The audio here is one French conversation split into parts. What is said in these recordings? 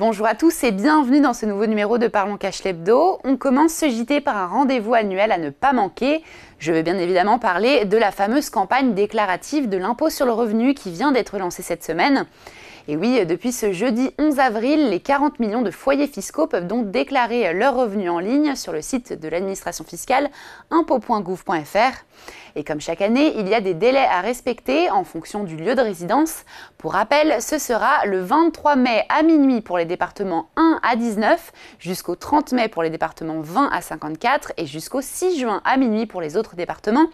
Bonjour à tous et bienvenue dans ce nouveau numéro de Parlons Cash l'Hebdo. On commence ce JT par un rendez-vous annuel à ne pas manquer. Je vais bien évidemment parler de la fameuse campagne déclarative de l'impôt sur le revenu qui vient d'être lancée cette semaine. Et oui, depuis ce jeudi 11 avril, les 40 millions de foyers fiscaux peuvent donc déclarer leurs revenus en ligne sur le site de l'administration fiscale impôts.gouv.fr. Et comme chaque année, il y a des délais à respecter en fonction du lieu de résidence. Pour rappel, ce sera le 23 mai à minuit pour les départements 1 à 19, jusqu'au 30 mai pour les départements 20 à 54 et jusqu'au 6 juin à minuit pour les autres départements.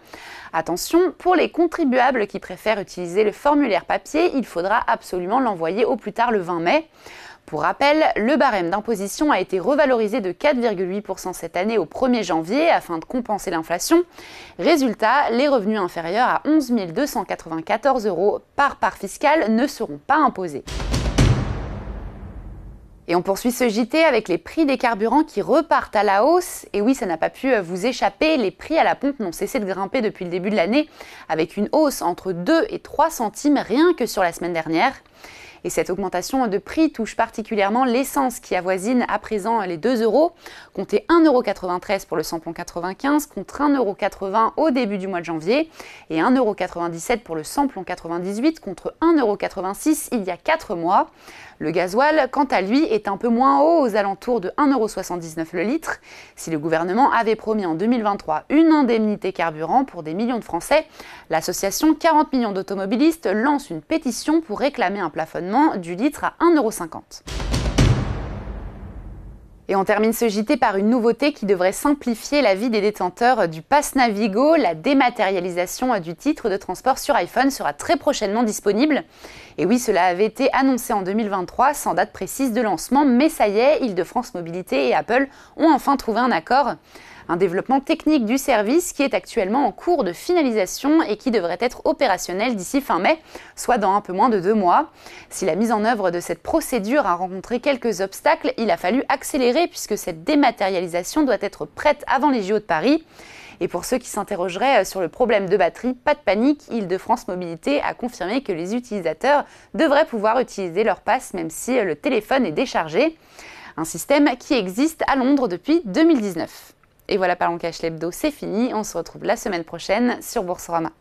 Attention, pour les contribuables qui préfèrent utiliser le formulaire papier, il faudra absolument l'envoyer au plus tard le 20 mai. Pour rappel, le barème d'imposition a été revalorisé de 4,8% cette année au 1er janvier afin de compenser l'inflation. Résultat, les revenus inférieurs à 11 294 € par part fiscale ne seront pas imposés. Et on poursuit ce JT avec les prix des carburants qui repartent à la hausse. Et oui, ça n'a pas pu vous échapper, les prix à la pompe n'ont cessé de grimper depuis le début de l'année, avec une hausse entre 2 et 3 centimes rien que sur la semaine dernière. Et cette augmentation de prix touche particulièrement l'essence qui avoisine à présent les 2 €. Comptez 1,93 € pour le samplon 95 contre 1,80 € au début du mois de janvier et 1,97 € pour le samplon 98 contre 1,86 € il y a 4 mois. Le gasoil, quant à lui, est un peu moins haut, aux alentours de 1,79 € le litre. Si le gouvernement avait promis en 2023 une indemnité carburant pour des millions de Français, l'association 40 millions d'automobilistes lance une pétition pour réclamer un plafonnement du litre à 1,50 €. Et on termine ce JT par une nouveauté qui devrait simplifier la vie des détenteurs du Pass Navigo. La dématérialisation du titre de transport sur iPhone sera très prochainement disponible. Et oui, cela avait été annoncé en 2023 sans date précise de lancement, mais ça y est, Île-de-France Mobilité et Apple ont enfin trouvé un accord. Un développement technique du service qui est actuellement en cours de finalisation et qui devrait être opérationnel d'ici fin mai, soit dans un peu moins de 2 mois. Si la mise en œuvre de cette procédure a rencontré quelques obstacles, il a fallu accélérer puisque cette dématérialisation doit être prête avant les JO de Paris. Et pour ceux qui s'interrogeraient sur le problème de batterie, pas de panique, Île-de-France Mobilité a confirmé que les utilisateurs devraient pouvoir utiliser leur pass même si le téléphone est déchargé. Un système qui existe à Londres depuis 2019. Et voilà, Parlons Cash l'Hebdo, c'est fini. On se retrouve la semaine prochaine sur Boursorama.